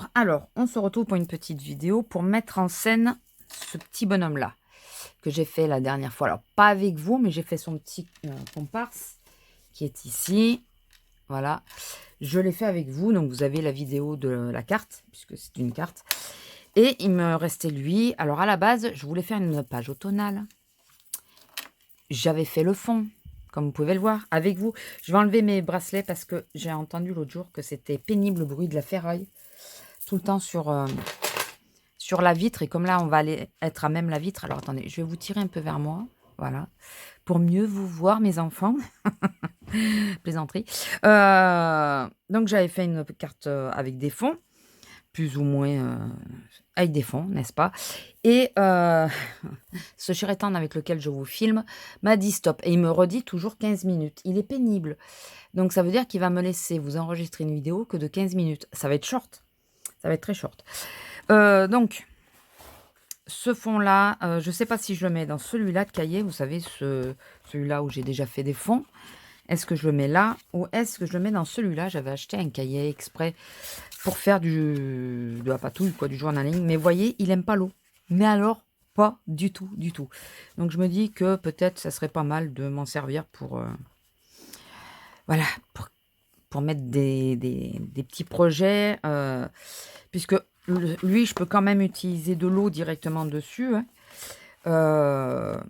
Bonjour, alors on se retrouve pour une petite vidéo pour mettre en scène ce petit bonhomme-là que j'ai fait la dernière fois. Alors pas avec vous, mais j'ai fait son petit comparse qui est ici. Voilà, je l'ai fait avec vous, donc vous avez la vidéo de la carte, puisque c'est une carte. Et il me restait lui. Alors à la base, je voulais faire une page automnale. J'avais fait le fond, comme vous pouvez le voir, avec vous. Je vais enlever mes bracelets parce que j'ai entendu l'autre jour que c'était pénible le bruit de la ferraille. Tout le temps sur la vitre. Et comme là, on va aller être à même la vitre. Alors, attendez, je vais vous tirer un peu vers moi. Voilà. Pour mieux vous voir, mes enfants. Plaisanterie. Donc, j'avais fait une carte avec des fonds. Plus ou moins avec des fonds, n'est-ce pas? Et ce chérétan avec lequel je vous filme m'a dit stop. Et il me redit toujours 15 minutes. Il est pénible. Donc, ça veut dire qu'il va me laisser vous enregistrer une vidéo que de 15 minutes. Ça va être short. Ça va être très short. Donc, ce fond-là, je ne sais pas si je le mets dans celui-là de cahier. Vous savez, celui-là où j'ai déjà fait des fonds. Est-ce que je le mets là ou est-ce que je le mets dans celui-là? J'avais acheté un cahier exprès pour faire de la patouille, quoi, du journaling. Mais vous voyez, il n'aime pas l'eau. Mais alors, pas du tout, du tout. Donc, je me dis que peut-être ça serait pas mal de m'en servir pour... voilà, pour mettre des petits projets. Puisque lui, je peux quand même utiliser de l'eau directement dessus. Hein.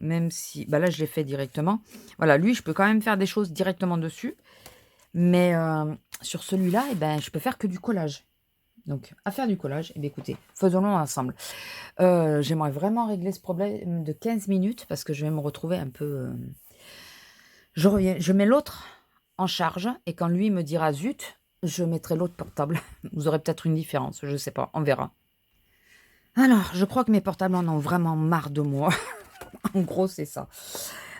Même si... Bah là, je l'ai fait directement. Voilà, lui, je peux quand même faire des choses directement dessus. Mais sur celui-là, eh ben, je peux faire que du collage. Donc, à faire du collage, eh bien, écoutez, faisons-le ensemble. J'aimerais vraiment régler ce problème de 15 minutes parce que je vais me retrouver un peu... Je reviens, je mets l'autre en charge et quand lui me dira zut, je mettrai l'autre portable. Vous aurez peut-être une différence, je ne sais pas, on verra. Alors, je crois que mes portables en ont vraiment marre de moi. En gros, c'est ça.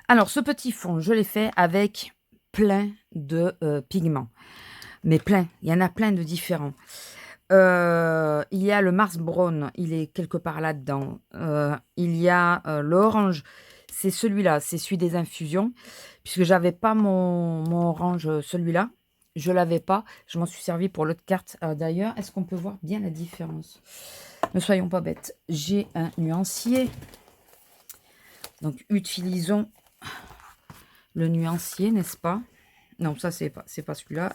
Alors, ce petit fond, je l'ai fait avec plein de pigments. Mais plein, il y en a plein de différents. Il y a le Mars Brown, il est quelque part là-dedans. Il y a l'orange, c'est celui-là, c'est celui des infusions. Puisque j'avais pas mon orange, celui-là. Je l'avais pas. Je m'en suis servi pour l'autre carte. D'ailleurs, est-ce qu'on peut voir bien la différence? Ne soyons pas bêtes. J'ai un nuancier. Donc, utilisons le nuancier, n'est-ce pas? Non, ça, c'est pas celui-là.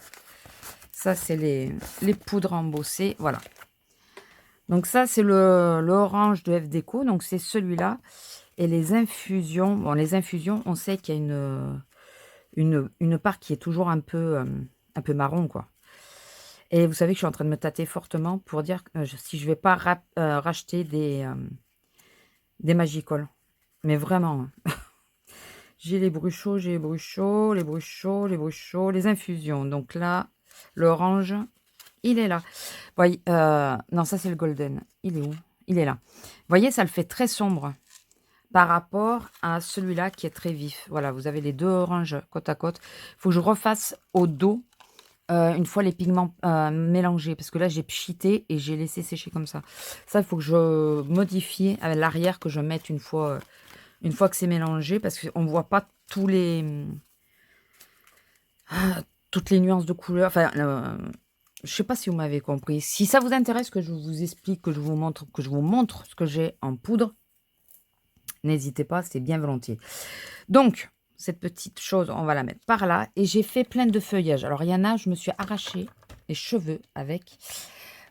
Ça, c'est les poudres embossées. Voilà. Donc, ça, c'est l'orange de F Déco. Donc, c'est celui-là. Et les infusions. Bon, les infusions, on sait qu'il y a une part qui est toujours un peu marron, quoi. Et vous savez que je suis en train de me tâter fortement pour dire si je vais pas racheter des Magicoles. Mais vraiment. Hein. J'ai les bruchots, j'ai les bruchots, les bruchots, les bruchots, les infusions. Donc là, l'orange, il est là. Voyez, non, ça c'est le golden. Il est où? Il est là. Vous voyez, ça le fait très sombre par rapport à celui-là qui est très vif. Voilà, vous avez les deux oranges côte à côte. Il faut que je refasse au dos une fois les pigments mélangés. Parce que là, j'ai pchité et j'ai laissé sécher comme ça. Ça, il faut que je modifie à l'arrière, que je mette une fois que c'est mélangé. Parce qu'on ne voit pas toutes les nuances de couleurs. Enfin, je ne sais pas si vous m'avez compris. Si ça vous intéresse que je vous explique, que je vous montre ce que j'ai en poudre, n'hésitez pas, c'est bien volontiers. Donc, cette petite chose, on va la mettre par là. Et j'ai fait plein de feuillages. Alors, il y en a, je me suis arraché les cheveux avec.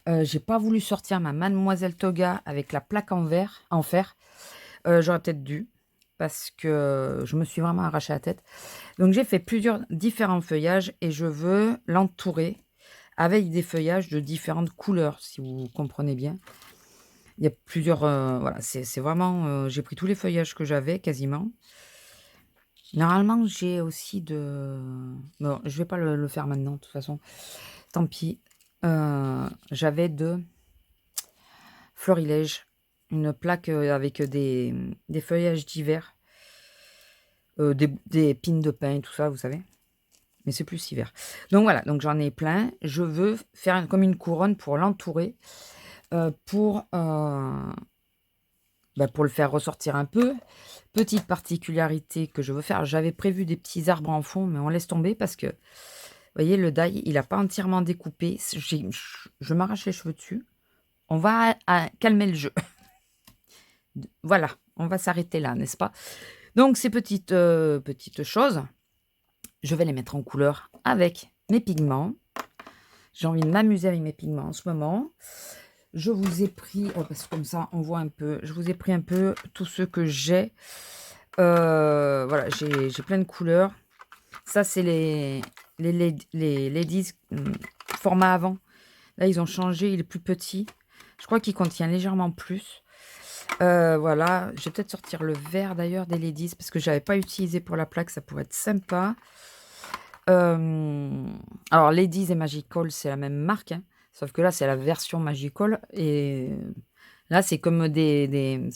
J'ai pas voulu sortir ma Mademoiselle Toga avec la plaque en fer. J'aurais peut-être dû. Parce que je me suis vraiment arraché la tête. Donc, j'ai fait plusieurs différents feuillages. Et je veux l'entourer avec des feuillages de différentes couleurs, si vous comprenez bien. Il y a plusieurs... voilà, c'est vraiment... j'ai pris tous les feuillages que j'avais, quasiment. Normalement, j'ai aussi de... Bon, je vais pas le faire maintenant, de toute façon. Tant pis. J'avais de Florilège. Une plaque avec des feuillages divers. Des pines de pin, tout ça, vous savez. Mais c'est plus hiver. Donc voilà, donc j'en ai plein. Je veux faire comme une couronne pour l'entourer. Pour le faire ressortir un peu. Petite particularité que je veux faire. J'avais prévu des petits arbres en fond, mais on laisse tomber parce que, vous voyez, le die, il n'a pas entièrement découpé. Je m'arrache les cheveux dessus. on va calmer le jeu. Voilà, on va s'arrêter là, n'est-ce pas? Donc ces petites choses, je vais les mettre en couleur avec mes pigments. J'ai envie de m'amuser avec mes pigments en ce moment. Je vous ai pris, parce que comme ça on voit un peu, je vous ai pris un peu tous ceux que j'ai. Voilà, j'ai plein de couleurs. Ça, c'est les Ladies format avant. Là, ils ont changé, il est plus petit. Je crois qu'il contient légèrement plus. Voilà, je vais peut-être sortir le vert d'ailleurs des Ladies parce que je n'avais pas utilisé pour la plaque, ça pourrait être sympa. Alors, Ladies et Magical, c'est la même marque, hein, sauf que là, c'est la version Magical. Et là, c'est comme des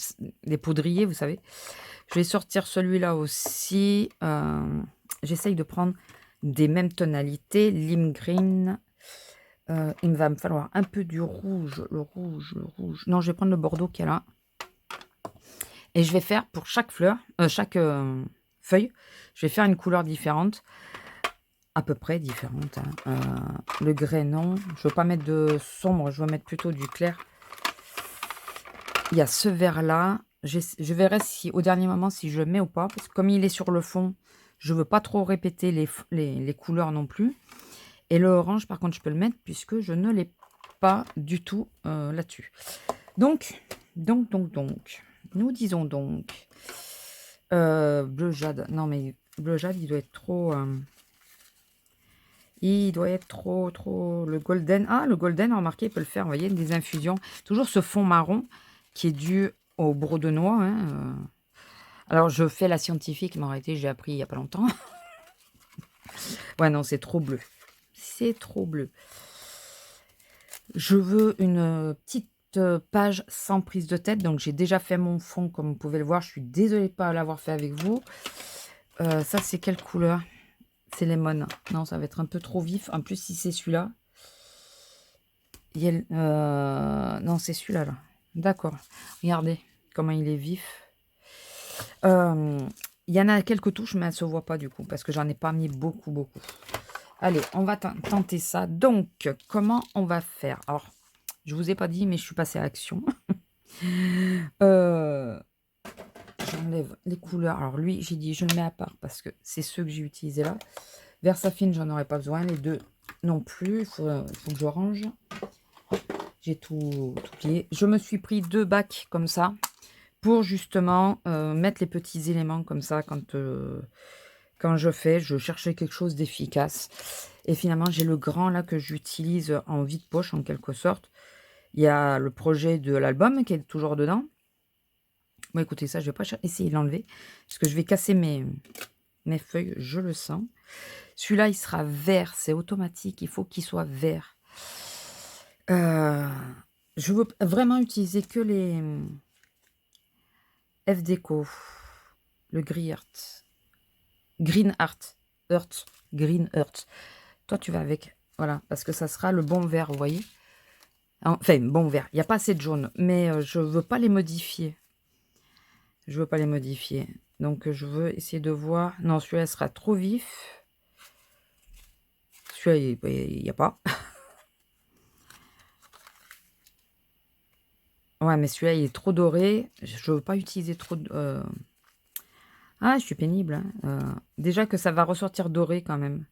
poudriers, vous savez. Je vais sortir celui-là aussi. J'essaye de prendre des mêmes tonalités. Lime green. Il va me falloir un peu du rouge. Le rouge. Non, je vais prendre le bordeaux qui est là. Et je vais faire pour chaque fleur, chaque feuille, je vais faire une couleur différente. À peu près différente. Hein. Le grès, non. Je ne veux pas mettre de sombre, je veux mettre plutôt du clair. Il y a ce vert-là. Je verrai si au dernier moment si je le mets ou pas. Parce que comme il est sur le fond, je ne veux pas trop répéter les couleurs non plus. Et le orange, par contre, je peux le mettre puisque je ne l'ai pas du tout là-dessus. Donc, nous disons donc. Bleu jade. Non, mais bleu jade, il doit être trop... il doit être trop... Le golden. Ah, le golden, remarquez, il peut le faire, vous voyez, des infusions. Toujours ce fond marron qui est dû au broc de noix. Hein, Alors, je fais la scientifique, mais en réalité, j'ai appris il n'y a pas longtemps. Ouais, non, c'est trop bleu. C'est trop bleu. Je veux une petite page sans prise de tête. Donc, j'ai déjà fait mon fond, comme vous pouvez le voir. Je suis désolée de ne pas l'avoir fait avec vous. Ça, c'est quelle couleur? C'est lemon. Non, ça va être un peu trop vif. En plus, si c'est celui-là. Non, c'est celui-là, là. D'accord. Regardez comment il est vif. Il y en a quelques touches, mais elles ne se voient pas du coup, parce que j'en ai pas mis beaucoup. Allez, on va tenter ça. Donc, comment on va faire? Alors, je vous ai pas dit, mais je suis passée à l'action. J'enlève les couleurs. Alors, lui, j'ai dit, je le mets à part, parce que c'est ceux que j'ai utilisés là. Versafine, j'en aurais pas besoin. Les deux non plus. Il faut que je range. J'ai tout plié. Je me suis pris 2 bacs comme ça pour justement mettre les petits éléments comme ça quand je cherchais quelque chose d'efficace. Et finalement, j'ai le grand là que j'utilise en vide-poche en quelque sorte. Il y a le projet de l'album qui est toujours dedans. Bon, écoutez, ça, je vais pas essayer de l'enlever parce que je vais casser mes feuilles, je le sens. Celui-là, il sera vert, c'est automatique, il faut qu'il soit vert. Je veux vraiment utiliser que les F-Déco, le Green Earth. Toi, tu vas avec, voilà, parce que ça sera le bon vert, vous voyez. Enfin, bon vert, il n'y a pas assez de jaune, mais je ne veux pas les modifier. Donc, je veux essayer de voir. Non, celui-là sera trop vif. Celui-là, il n'y a pas. Ouais, mais celui-là, il est trop doré. Je ne veux pas utiliser trop de... Ah, je suis pénible. Hein. Déjà que ça va ressortir doré quand même.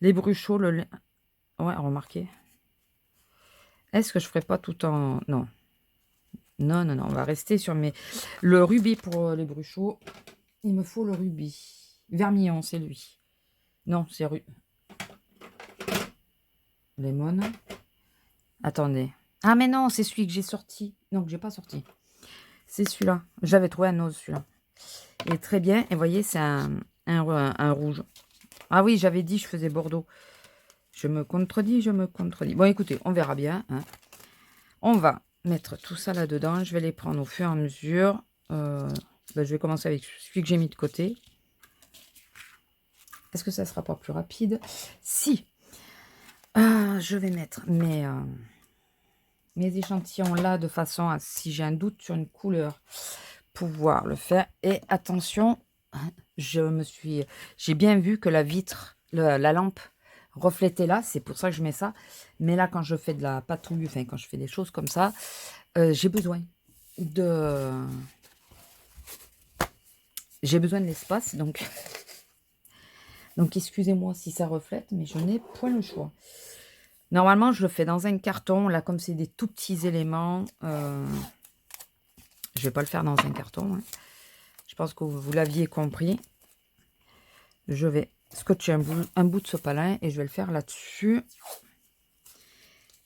Les bruchaux, ouais, remarquez. Est-ce que je ferai pas tout en... Non. Non, on va rester sur mes... Le rubis pour les bruchaux. Il me faut le rubis. Vermillon, c'est lui. Non, c'est Lemon. Attendez. Ah, mais non, c'est celui que j'ai sorti. Non, que j'ai pas sorti. C'est celui-là. J'avais trouvé un ose, celui-là. Il est très bien. Et vous voyez, c'est un rouge. Ah oui, j'avais dit je faisais Bordeaux. Je me contredis. Bon, écoutez, on verra bien. Hein. On va mettre tout ça là-dedans. Je vais les prendre au fur et à mesure. Je vais commencer avec celui que j'ai mis de côté. Est-ce que ça ne sera pas plus rapide? Si. Je vais mettre mes échantillons là de façon à, si j'ai un doute sur une couleur, pouvoir le faire. Et attention, j'ai bien vu que la vitre, la lampe refléter là. C'est pour ça que je mets ça. Mais là, quand je fais de la patouille, enfin, quand je fais des choses comme ça, j'ai besoin de... J'ai besoin de l'espace, donc... Donc, excusez-moi si ça reflète, mais je n'ai point le choix. Normalement, je le fais dans un carton. Là, comme c'est des tout petits éléments, je vais pas le faire dans un carton. Hein. Je pense que vous l'aviez compris. Je vais scotcher un bout de sopalin et je vais le faire là-dessus.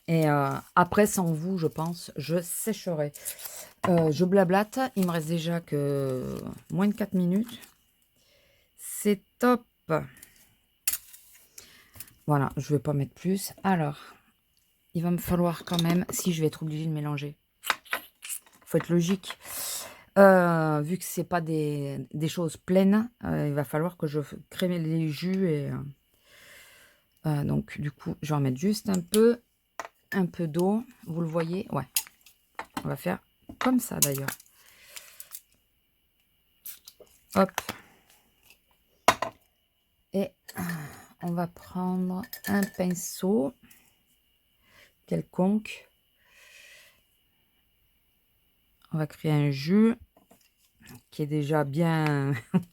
Et après, sans vous, je pense, je sécherai. Je blablate. Il me reste déjà que moins de 4 minutes. C'est top. Voilà, je ne vais pas mettre plus. Alors, il va me falloir quand même, si je vais être obligée de mélanger. Il faut être logique. Vu que ce n'est pas des choses pleines, il va falloir que je crée les jus. Et donc, du coup, je vais en mettre juste un peu d'eau. Vous le voyez? Ouais. On va faire comme ça, d'ailleurs. Hop. Et on va prendre un pinceau quelconque. On va créer un jus qui est déjà bien... Il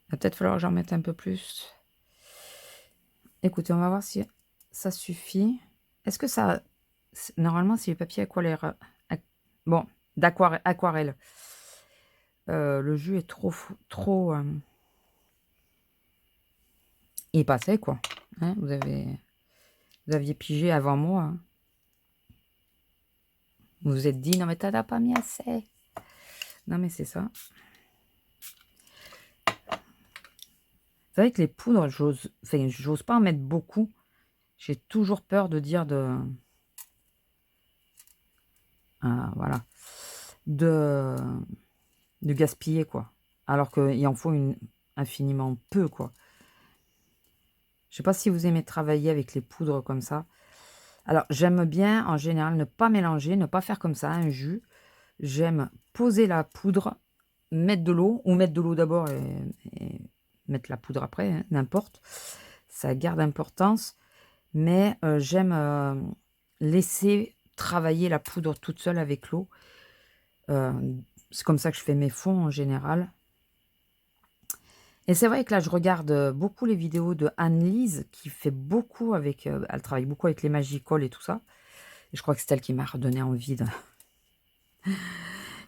va peut-être falloir que j'en mette un peu plus. Écoutez, on va voir si ça suffit. Est-ce que ça... Normalement, c'est du papier aquarelle. Bon, d'aquarelle. Le jus est trop... Il est passé, quoi. Hein, vous aviez pigé avant moi. Hein. Vous vous êtes dit, non mais t'as pas mis assez. Non mais c'est ça. C'est vrai que les poudres, j'ose pas en mettre beaucoup. J'ai toujours peur de dire voilà. De gaspiller, quoi. Alors qu'il en faut infiniment peu, quoi. Je sais pas si vous aimez travailler avec les poudres comme ça. Alors, j'aime bien, en général, ne pas mélanger, ne pas faire comme ça, un jus. J'aime poser la poudre, mettre de l'eau, ou mettre de l'eau d'abord et mettre la poudre après, hein, n'importe. Ça garde importance. Mais j'aime laisser travailler la poudre toute seule avec l'eau. C'est comme ça que je fais mes fonds en général. Et c'est vrai que là, je regarde beaucoup les vidéos de Anne-Lise, qui fait beaucoup avec... elle travaille beaucoup avec les Magicoles et tout ça. Et je crois que c'est elle qui m'a donné envie de...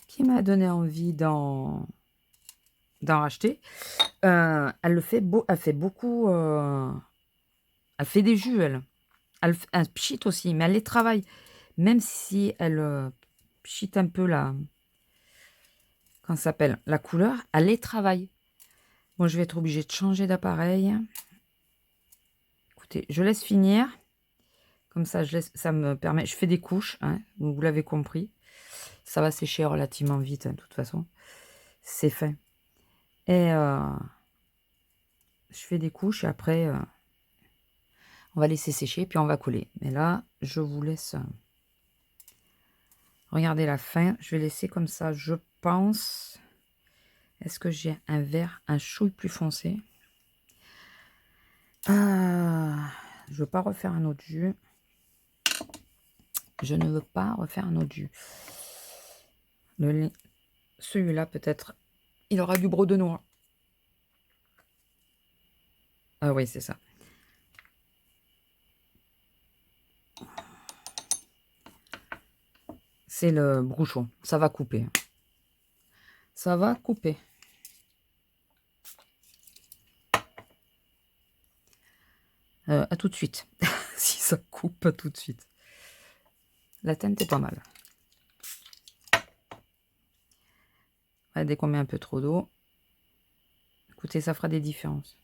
qui m'a donné envie d'en racheter. Elle fait beaucoup... elle fait des jus, elle. Elle pchit aussi, mais elle les travaille. Même si elle pchit un peu la... Comment ça s'appelle? La couleur, elle les travaille. Bon, je vais être obligée de changer d'appareil. Écoutez, je laisse finir. Comme ça, ça me permet... Je fais des couches, hein, vous l'avez compris. Ça va sécher relativement vite, hein, de toute façon. C'est fait. Et je fais des couches et après, on va laisser sécher, puis on va coller. Mais là, je vous laisse... regardez la fin. Je vais laisser comme ça, je pense... Est-ce que j'ai un vert, un chouille plus foncé? Je ne veux pas refaire un autre jus. Je ne veux pas refaire un autre jus. Celui-là, peut-être, il aura du broc de noix. Ah oui, c'est ça. C'est le brouchon. Ça va couper. Ça va couper. À tout de suite. Si ça coupe, à tout de suite. La teinte est pas mal. Ouais, dès qu'on met un peu trop d'eau, écoutez, ça fera des différences.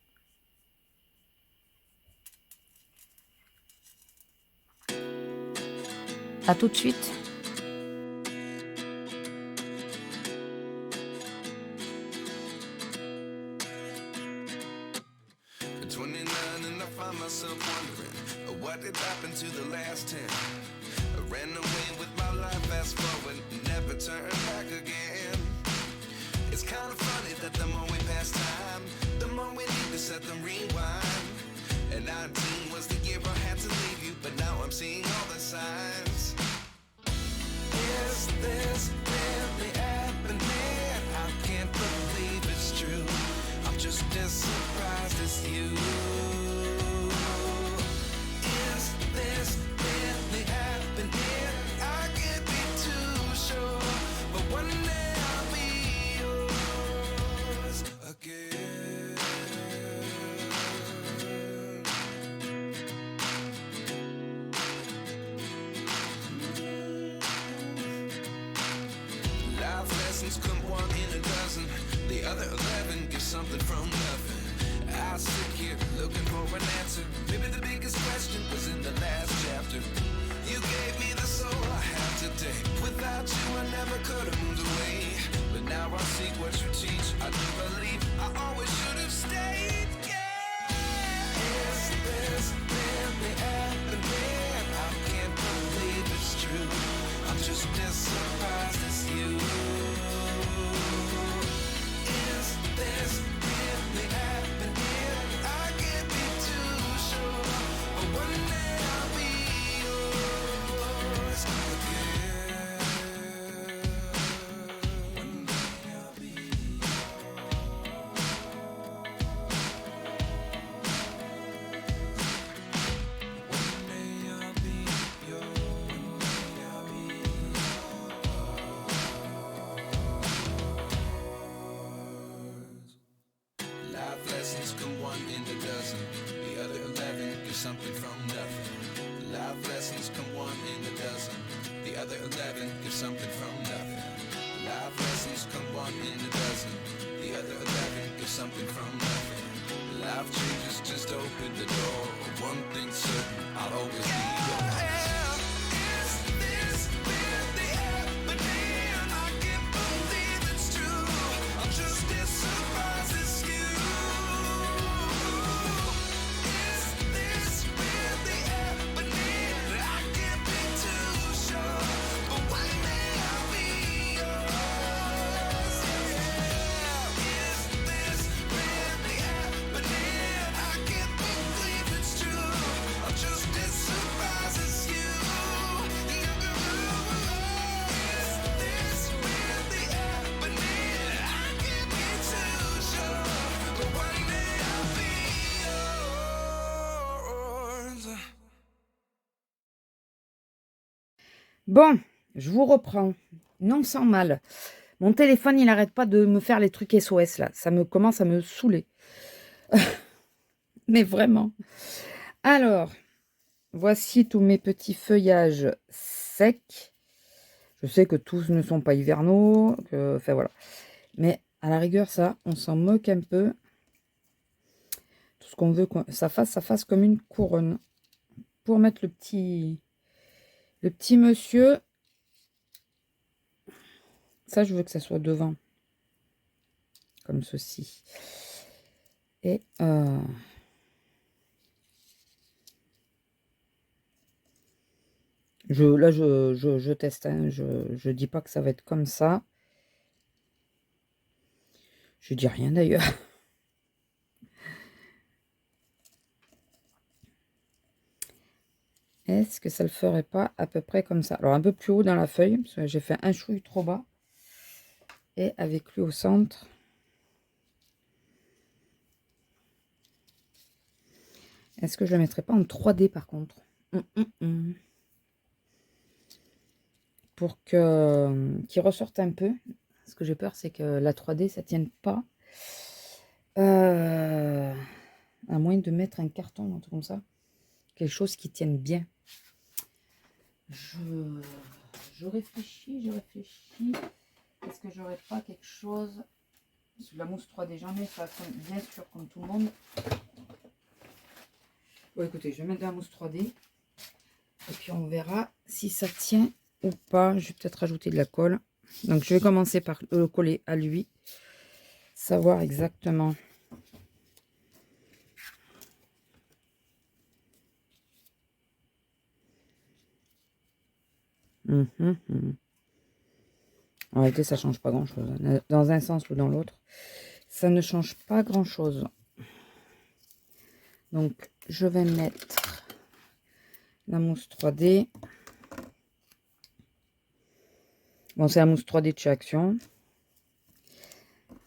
À tout de suite. What did happen to the last 10? I ran away with my life, fast forward, never turn back again. It's kind of funny that the more we pass time, the more we need to set them rewind. And 19 was the year I had to leave you, but now I'm seeing all the signs. Is this really happening? I can't believe it's true. I'm just as surprised as you. Is this really happening? I can't be too sure, but one day I'll be yours again. Life lessons come one in a dozen. The other 11 get something from nothing. I sit here looking for an answer. Maybe the biggest question was in the last chapter. You gave me the soul I have today. Without you I never could have moved away. But now I see what you teach. I do believe I always should have stayed. Yeah. Is this really happening? I can't believe it's true. I'm just as surprised as you. Is this really happening? I can't be too sure, but one day I'll be yours again. One day I'll be One day I'll be yours. One day I'll be Life lessons come one in a dozen. The other 11 get something from nothing. Life lessons come one in a dozen. The other 11 get something from nothing. Life lessons come one in a dozen. The other 11 get something from nothing. Life changes just open the door. One thing's certain, I'll always be yours. Is this really happening? I can't believe it's true. I'm just as surprised as you. Is this really happening? I can't be too sure, but one day I'll be yours. Yeah. Is this really happening? I can't believe it's true. I'm just as surprised as you. Is this really happening? I can't be too sure, but one day I'll be yours. Bon, je vous reprends. Non sans mal. Mon téléphone, il n'arrête pas de me faire les trucs SOS là. Ça me commence à me saouler. Mais vraiment. Alors, voici tous mes petits feuillages secs. Je sais que tous ne sont pas hivernaux. Enfin voilà. Mais à la rigueur, ça, on s'en moque un peu. Tout ce qu'on veut que ça fasse comme une couronne. Pour mettre le petit monsieur. Ça, je veux que ça soit devant. Comme ceci. Et je teste. Hein. Je dis pas que ça va être comme ça. Je dis rien d'ailleurs. Est-ce que ça le ferait pas à peu près comme ça? Alors un peu plus haut dans la feuille, parce que j'ai fait un chouille trop bas. Et avec lui au centre. Est-ce que je le mettrai pas en 3D par contre? Pour que qu'il ressorte un peu. Ce que j'ai peur, c'est que la 3D, ça tienne pas. À moins de mettre un carton, un truc comme ça. Quelque chose qui tienne bien. Je réfléchis. Est-ce que j'aurais pas quelque chose sous la mousse 3D? J'en ai ça, bien sûr, comme tout le monde. Bon, écoutez, je vais mettre de la mousse 3D. Et puis on verra si ça tient ou pas. Je vais peut-être rajouter de la colle. Donc je vais commencer par le coller à lui. Savoir exactement. En réalité, ça change pas grand-chose. Dans un sens ou dans l'autre, ça ne change pas grand-chose. Donc, je vais mettre la mousse 3D. Bon, c'est la mousse 3D de chez Action.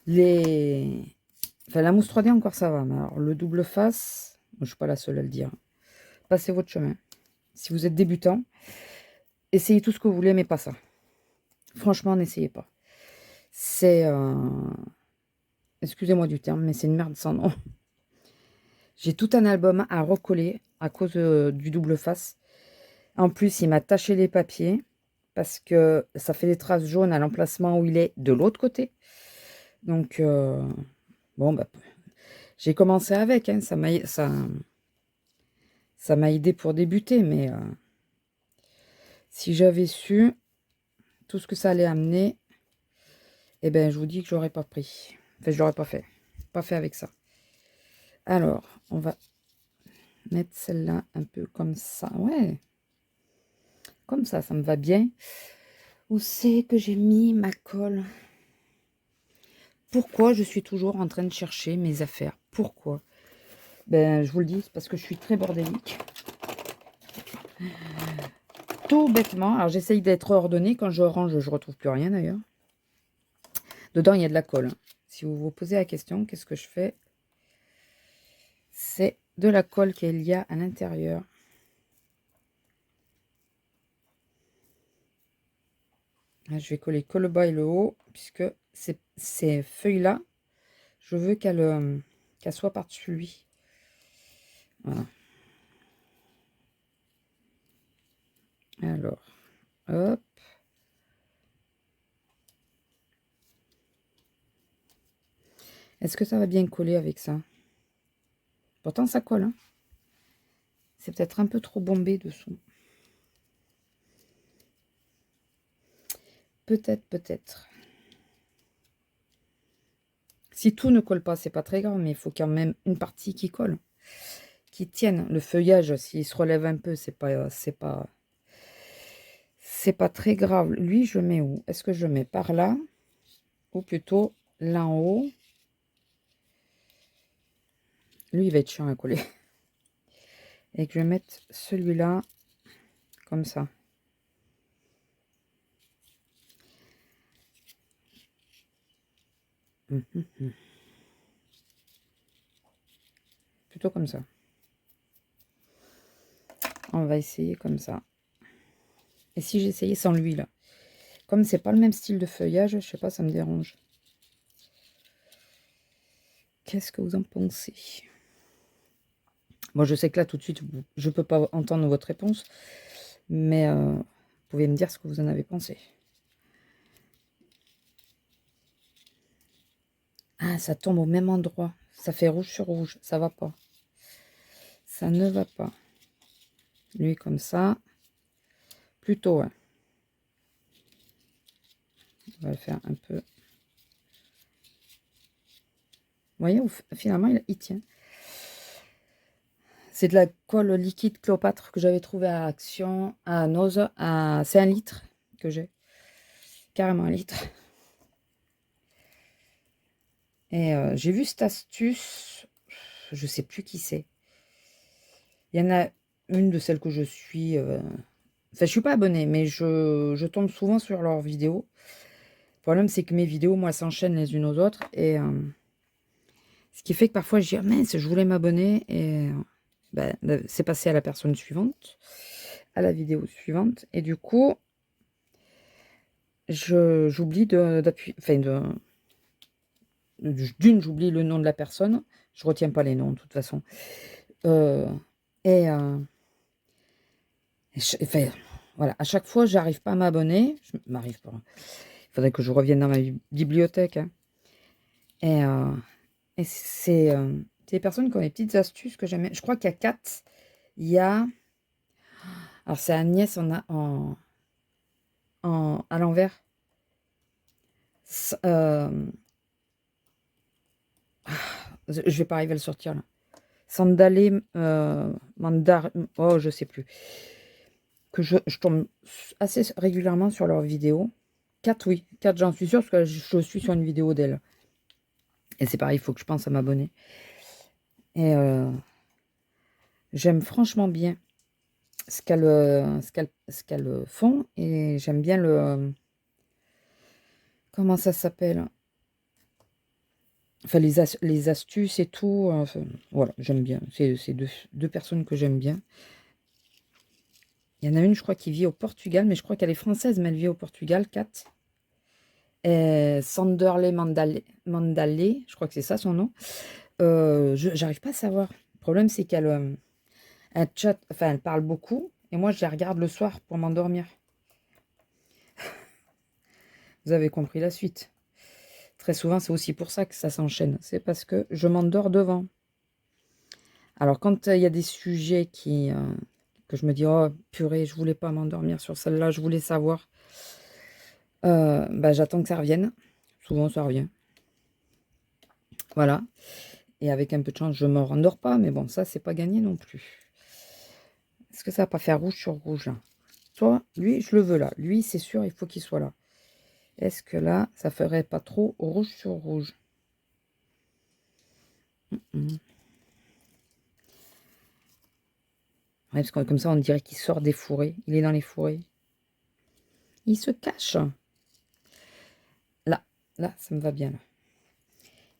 Enfin, la mousse 3D, encore ça va. Mais alors, le double face, je ne suis pas la seule à le dire. Passez votre chemin. Si vous êtes débutant, essayez tout ce que vous voulez, mais pas ça. Franchement, n'essayez pas. C'est... excusez-moi du terme, mais c'est une merde sans nom. J'ai tout un album à recoller à cause du double face. En plus, il m'a taché les papiers parce que ça fait des traces jaunes à l'emplacement où il est de l'autre côté. Donc, bon, bah, j'ai commencé avec. Hein, ça m'a aidé pour débuter, mais si j'avais su tout ce que ça allait amener, eh ben, je vous dis que j'aurais pas pris. Enfin, je l'aurais pas fait. Pas fait avec ça. Alors, on va mettre celle-là un peu comme ça. Ouais. Comme ça me va bien. Où c'est que j'ai mis ma colle? Pourquoi je suis toujours en train de chercher mes affaires? Pourquoi? Ben, je vous le dis, c'est parce que je suis très bordélique. Tout bêtement. Alors, j'essaye d'être ordonnée. Quand je range, je retrouve plus rien d'ailleurs. Dedans, il y a de la colle. Si vous vous posez la question, qu'est-ce que je fais? C'est de la colle qu'il y a à l'intérieur. Je vais coller que le bas et le haut, puisque ces feuilles-là, je veux qu'elles soient par-dessus lui. Voilà. Alors, hop. Est-ce que ça va bien coller avec ça? Pourtant, ça colle. Hein. C'est peut-être un peu trop bombé dessous. Peut-être, peut-être. Si tout ne colle pas, c'est pas très grave, mais il faut quand même une partie qui colle, qui tienne. Le feuillage, s'il se relève un peu, c'est pas très grave. Lui, je mets où? Est-ce que je mets par là? Ou plutôt là en haut? Lui, il va être chiant à coller. Et que je vais mettre celui-là comme ça. Plutôt comme ça. On va essayer comme ça. Et si j'essayais sans lui, là? Comme c'est pas le même style de feuillage, je sais pas, ça me dérange. Qu'est-ce que vous en pensez? Bon, je sais que là, tout de suite, je peux pas entendre votre réponse. Mais vous pouvez me dire ce que vous en avez pensé. Ah, ça tombe au même endroit. Ça fait rouge sur rouge. Ça va pas. Ça ne va pas. Lui, comme ça. Plutôt, ouais. On va le faire un peu. Vous voyez, finalement, il tient. C'est de la colle liquide Cléopâtre que j'avais trouvé à Action, à Nose. C'est 1 litre que j'ai. Carrément 1 litre. Et j'ai vu cette astuce. Je sais plus qui c'est. Il y en a une de celles que je suis. Enfin, je suis pas abonnée, mais je tombe souvent sur leurs vidéos. Le problème, c'est que mes vidéos, moi, s'enchaînent les unes aux autres. Et ce qui fait que parfois, je dis, ah, mince, je voulais m'abonner. Et ben, c'est passé à la personne suivante, à la vidéo suivante. Et du coup, j'oublie d'appuyer. Enfin, j'oublie le nom de la personne. Je retiens pas les noms, de toute façon. Enfin, voilà, à chaque fois, j'arrive pas à m'abonner. Je m'arrive pas. Il faudrait que je revienne dans ma bibliothèque. Hein. Et c'est des personnes qui ont des petites astuces que j'aime. Je crois qu'il y a 4. Il y a... Alors, c'est Agnès à l'envers. Je vais pas arriver à le sortir, là. Sandalé, mandar... Oh, je sais plus. Que je tombe assez régulièrement sur leurs vidéos. 4, oui. 4, j'en suis sûre, parce que je suis sur une vidéo d'elle. Et c'est pareil, il faut que je pense à m'abonner. Et j'aime franchement bien ce qu'elles font. Et j'aime bien le... comment ça s'appelle? Enfin, les astuces et tout. Enfin, voilà, j'aime bien. C'est deux personnes que j'aime bien. Il y en a une, je crois, qui vit au Portugal, mais je crois qu'elle est française, mais elle vit au Portugal, Kat. Sanderley Mandalé, je crois que c'est ça son nom. J'arrive pas à savoir. Le problème, c'est qu'elle elle chat, enfin, elle parle beaucoup, et moi, je la regarde le soir pour m'endormir. Vous avez compris la suite. Très souvent, c'est aussi pour ça que ça s'enchaîne. C'est parce que je m'endors devant. Alors, quand il y a des sujets que je me dis, oh purée, je voulais pas m'endormir sur celle-là, je voulais savoir, bah, j'attends que ça revienne. Souvent, ça revient. Voilà. Et avec un peu de chance, je ne me rendors pas. Mais bon, ça, c'est pas gagné non plus. Est-ce que ça va pas faire rouge sur rouge là? Toi, lui, je le veux là. Lui, c'est sûr, il faut qu'il soit là. Est-ce que là, ça ferait pas trop rouge sur rouge? Ouais, parce que comme ça, on dirait qu'il sort des fourrés. Il est dans les fourrés. Il se cache. Là, là, ça me va bien là.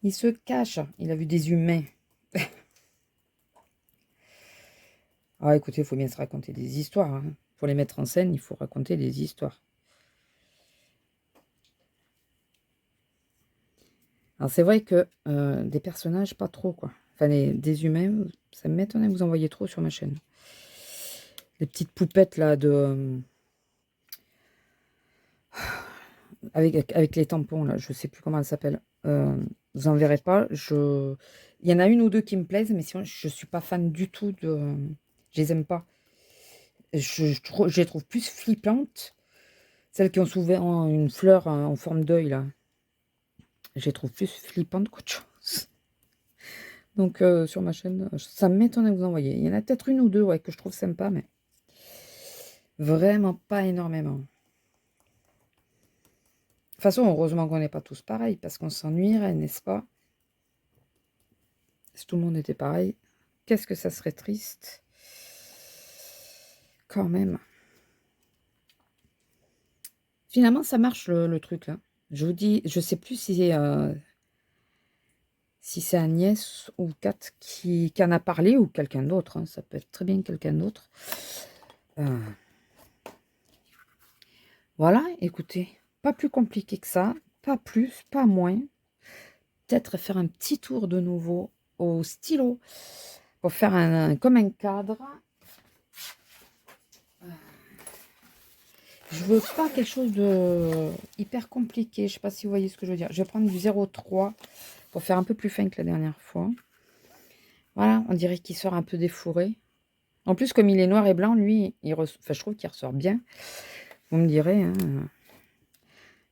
Il se cache. Il a vu des humains. Ah, écoutez, il faut bien se raconter des histoires. Hein. Pour les mettre en scène, il faut raconter des histoires. Alors, c'est vrai que des personnages, pas trop, quoi. Enfin, des humains, ça m'étonne que vous en voyez trop sur ma chaîne. Les petites poupettes, là, avec les tampons, là, je sais plus comment elles s'appellent. Vous en verrez pas. Il y en a une ou deux qui me plaisent, mais sinon, je suis pas fan du tout de... Je les aime pas. Je les trouve plus flippantes. Celles qui ont souvent une fleur en forme d'œil, là. Je les trouve plus flippantes qu'autre chose. Donc, sur ma chaîne, ça m'étonne que vous en voyez. Il y en a peut-être une ou deux, ouais, que je trouve sympa, mais vraiment pas énormément. De toute façon, heureusement qu'on n'est pas tous pareils, parce qu'on s'ennuierait, n'est-ce pas? Si tout le monde était pareil, qu'est-ce que ça serait triste. Quand même. Finalement, ça marche le truc, là. Je vous dis, je sais plus si c'est Agnès ou Kat qui en a parlé, ou quelqu'un d'autre. Hein. Ça peut être très bien quelqu'un d'autre. Voilà, écoutez, pas plus compliqué que ça. Pas plus, pas moins. Peut-être faire un petit tour de nouveau au stylo pour faire comme un cadre. Je veux pas quelque chose de hyper compliqué. Je sais pas si vous voyez ce que je veux dire. Je vais prendre du 0,3 pour faire un peu plus fin que la dernière fois. Voilà, on dirait qu'il sort un peu défouré. En plus, comme il est noir et blanc, lui, enfin, je trouve qu'il ressort bien. Vous me direz, hein,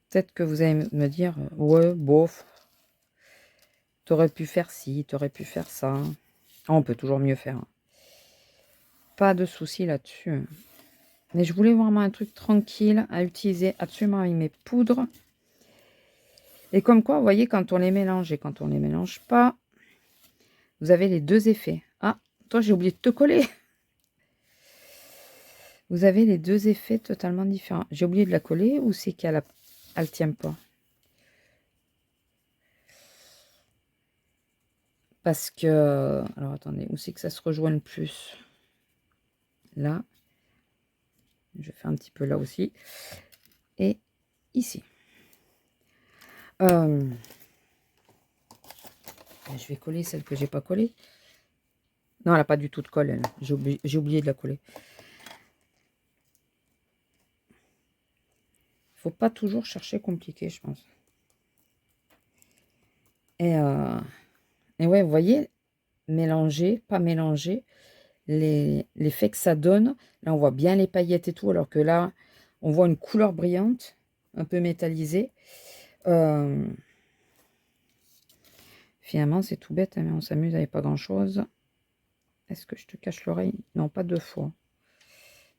peut-être que vous allez me dire, ouais, bof, t'aurais pu faire ci, t'aurais pu faire ça. Ah, on peut toujours mieux faire. Pas de souci là-dessus. Mais je voulais vraiment un truc tranquille à utiliser absolument avec mes poudres. Et comme quoi, vous voyez, quand on les mélange et quand on les mélange pas, vous avez les deux effets. Ah, toi, j'ai oublié de te coller. Vous avez les deux effets totalement différents. J'ai oublié de la coller ou c'est qu'elle ne tient pas? Parce que... Alors, attendez, où c'est que ça se rejoint le plus? Là. Je fais un petit peu là aussi. Et ici. Je vais coller celle que j'ai pas collée. Non, elle n'a pas du tout de colle, elle. J'ai oublié de la coller. Faut pas toujours chercher compliqué, je pense. Et ouais, vous voyez, mélanger, pas mélanger, l'effet que ça donne. Là, on voit bien les paillettes et tout, alors que là, on voit une couleur brillante, un peu métallisée. Finalement, c'est tout bête, hein, mais on s'amuse avec pas grand-chose. Est-ce que je te cache l'oreille? Non, pas deux fois.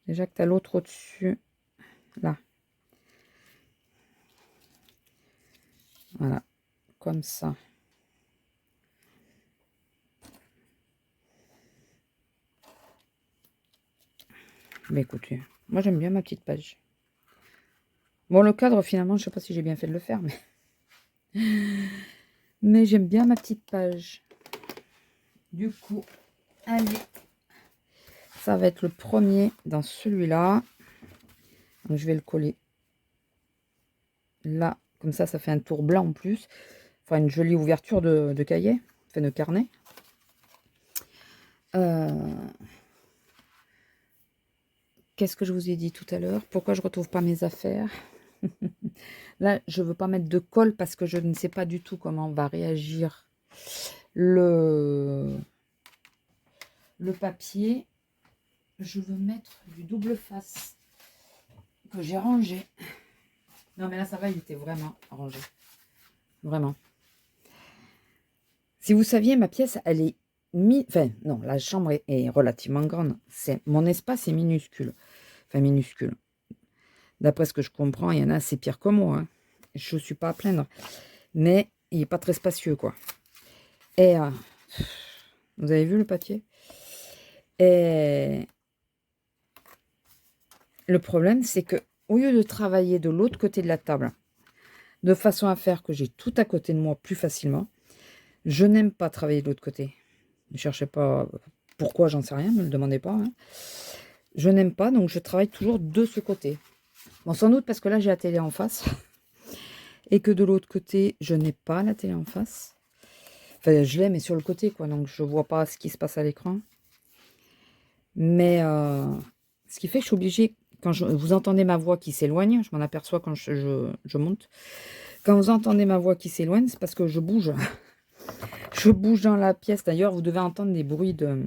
Déjà que tu as l'autre au-dessus, là. Voilà, comme ça. Mais écoutez, moi j'aime bien ma petite page. Bon, le cadre, finalement, je sais pas si j'ai bien fait de le faire, mais j'aime bien ma petite page. Du coup, allez, ça va être le premier dans celui-là. Donc, je vais le coller là, comme ça fait un tour blanc en plus. Enfin, une jolie ouverture de cahier, enfin de carnet. Qu'est-ce que je vous ai dit tout à l'heure? Pourquoi je retrouve pas mes affaires? Là, je veux pas mettre de colle parce que je ne sais pas du tout comment va réagir le papier. Je veux mettre du double face que j'ai rangé. Non, mais là, ça va, il était vraiment rangé. Vraiment. Si vous saviez, ma pièce, elle est... Enfin, non, la chambre est relativement grande. Mon espace est minuscule. Enfin, minuscule. D'après ce que je comprends, il y en a, c'est pire que moi. Hein. Je ne suis pas à plaindre. Mais il n'est pas très spacieux, quoi. Et... vous avez vu le papier? Et... le problème, c'est que au lieu de travailler de l'autre côté de la table, de façon à faire que j'ai tout à côté de moi plus facilement, je n'aime pas travailler de l'autre côté. Ne cherchez pas pourquoi, j'en sais rien, ne me le demandez pas. Hein. Je n'aime pas, donc je travaille toujours de ce côté. Bon, sans doute parce que là, j'ai la télé en face. Et que de l'autre côté, je n'ai pas la télé en face. Enfin, je l'ai, mais sur le côté, quoi. Donc, je ne vois pas ce qui se passe à l'écran. Mais ce qui fait que je suis obligée, quand vous entendez ma voix qui s'éloigne, je m'en aperçois quand je monte. Quand vous entendez ma voix qui s'éloigne, c'est parce que je bouge. Je bouge dans la pièce. D'ailleurs, vous devez entendre des bruits de...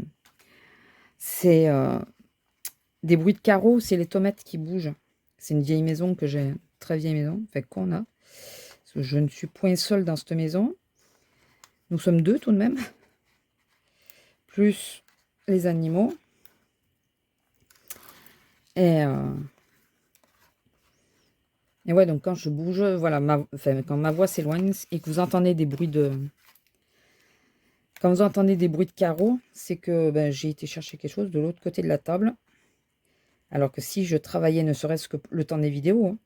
C'est des bruits de carreaux, c'est les tomates qui bougent. C'est une vieille maison que j'ai, très vieille maison, enfin qu'on a. Parce que je ne suis point seule dans cette maison. Nous sommes deux tout de même. Plus les animaux. Et ouais, donc quand je bouge, voilà, quand ma voix s'éloigne et que vous entendez des bruits de... Quand vous entendez des bruits de carreaux, c'est que j'ai été chercher quelque chose de l'autre côté de la table. Alors que si je travaillais, ne serait-ce que le temps des vidéos, hein,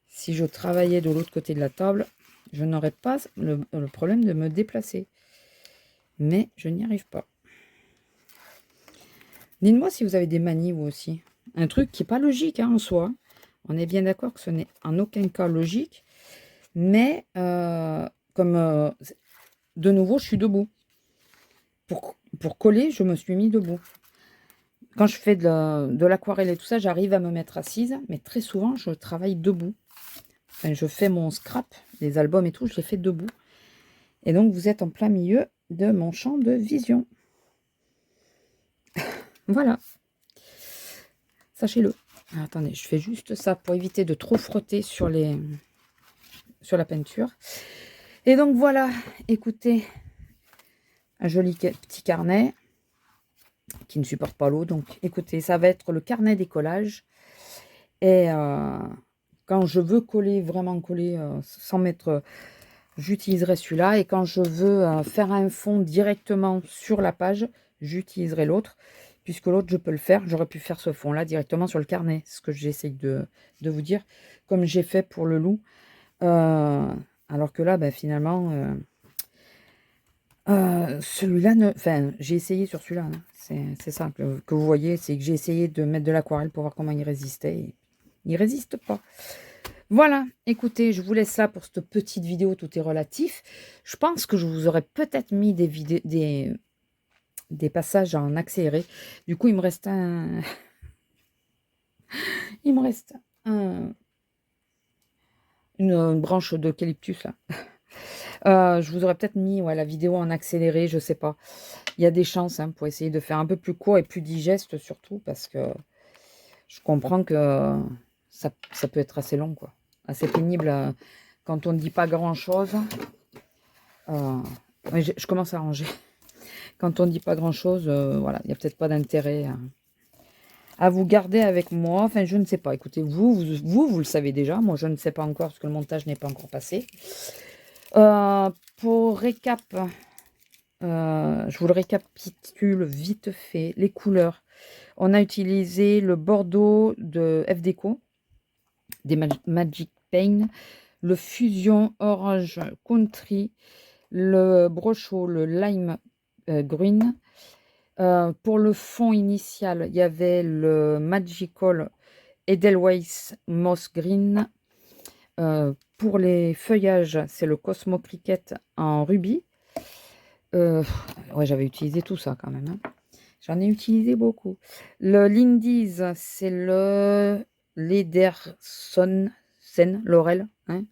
si je travaillais de l'autre côté de la table, je n'aurais pas le problème de me déplacer. Mais je n'y arrive pas. Dites-moi si vous avez des manies, vous aussi. Un truc qui n'est pas logique en soi. On est bien d'accord que ce n'est en aucun cas logique. Mais comme de nouveau, je suis debout. Pour coller, je me suis mis debout. Quand je fais de l'aquarelle et tout ça, j'arrive à me mettre assise. Mais très souvent, je travaille debout. Enfin, je fais mon scrap, les albums et tout, je les fais debout. Et donc, vous êtes en plein milieu de mon champ de vision. Voilà. Sachez-le. Attendez, je fais juste ça pour éviter de trop frotter sur la peinture. Et donc, voilà. Écoutez, un joli petit carnet qui ne supporte pas l'eau. Donc, écoutez, ça va être le carnet des collages. Et quand je veux coller, vraiment coller, sans mettre... j'utiliserai celui-là. Et quand je veux faire un fond directement sur la page, j'utiliserai l'autre. Puisque l'autre, je peux le faire. J'aurais pu faire ce fond-là directement sur le carnet. Ce que j'essaye de vous dire. Comme j'ai fait pour le loup. Alors que là, finalement... celui-là, enfin, j'ai essayé sur celui-là. Hein. C'est ça que vous voyez. C'est que j'ai essayé de mettre de l'aquarelle pour voir comment il résistait. Et il ne résiste pas. Voilà, écoutez, je vous laisse là pour cette petite vidéo, tout est relatif. Je pense que je vous aurais peut-être mis des passages en accéléré. Du coup, il me reste une branche d'eucalyptus là. Je vous aurais peut-être mis la vidéo en accéléré, je sais pas. Il y a des chances pour essayer de faire un peu plus court et plus digeste surtout, parce que je comprends que ça peut être assez long, quoi. Assez pénible quand on ne dit pas grand-chose. Je commence à ranger. Quand on ne dit pas grand-chose, voilà, il n'y a peut-être pas d'intérêt à vous garder avec moi. Enfin, je ne sais pas. Écoutez, vous le savez déjà. Moi, je ne sais pas encore parce que le montage n'est pas encore passé. Pour récap, je vous le récapitule vite fait. Les couleurs. On a utilisé le bordeaux de FDeco, des Magic Paint, le Fusion Orange Country, le Brochot, le Lime Green. Pour le fond initial, il y avait le Magical Edelweiss Moss Green. Pour les feuillages, c'est le Cosmo Cricket en rubis. Ouais, j'avais utilisé tout ça quand même, hein. J'en ai utilisé beaucoup. Le Lindy's, c'est le Lederson Sen Laurel, hein.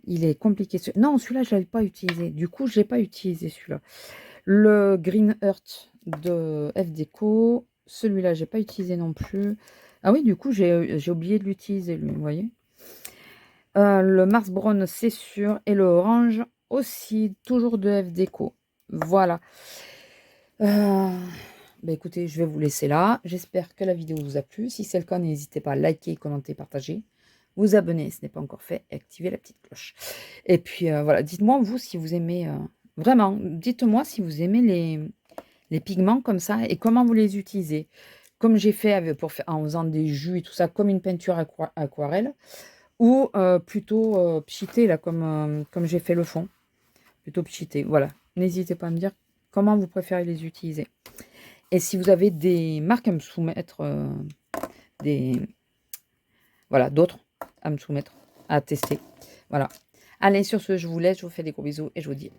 Il est compliqué. Non, celui-là, je ne l'avais pas utilisé. Du coup, je n'ai pas utilisé celui-là. Le Green Earth de FDeco. Celui-là, je n'ai pas utilisé non plus. Ah oui, du coup, j'ai oublié de l'utiliser, lui, vous voyez. Le Mars Brown, c'est sûr. Et le orange aussi, toujours de FDeco. Voilà. Bah écoutez, je vais vous laisser là. J'espère que la vidéo vous a plu. Si c'est le cas, n'hésitez pas à liker, commenter, partager. Vous abonner si ce n'est pas encore fait et activer la petite cloche. Et puis voilà, dites-moi vous si vous aimez, vraiment, dites-moi si vous aimez les pigments comme ça et comment vous les utilisez. Comme j'ai fait en faisant des jus et tout ça, comme une peinture aquarelle. Ou plutôt pchité, là, comme j'ai fait le fond. Plutôt pchité, voilà. N'hésitez pas à me dire comment vous préférez les utiliser. Et si vous avez des marques à me soumettre, voilà, d'autres à me soumettre, à tester. Voilà. Allez, sur ce, je vous laisse, je vous fais des gros bisous et je vous dis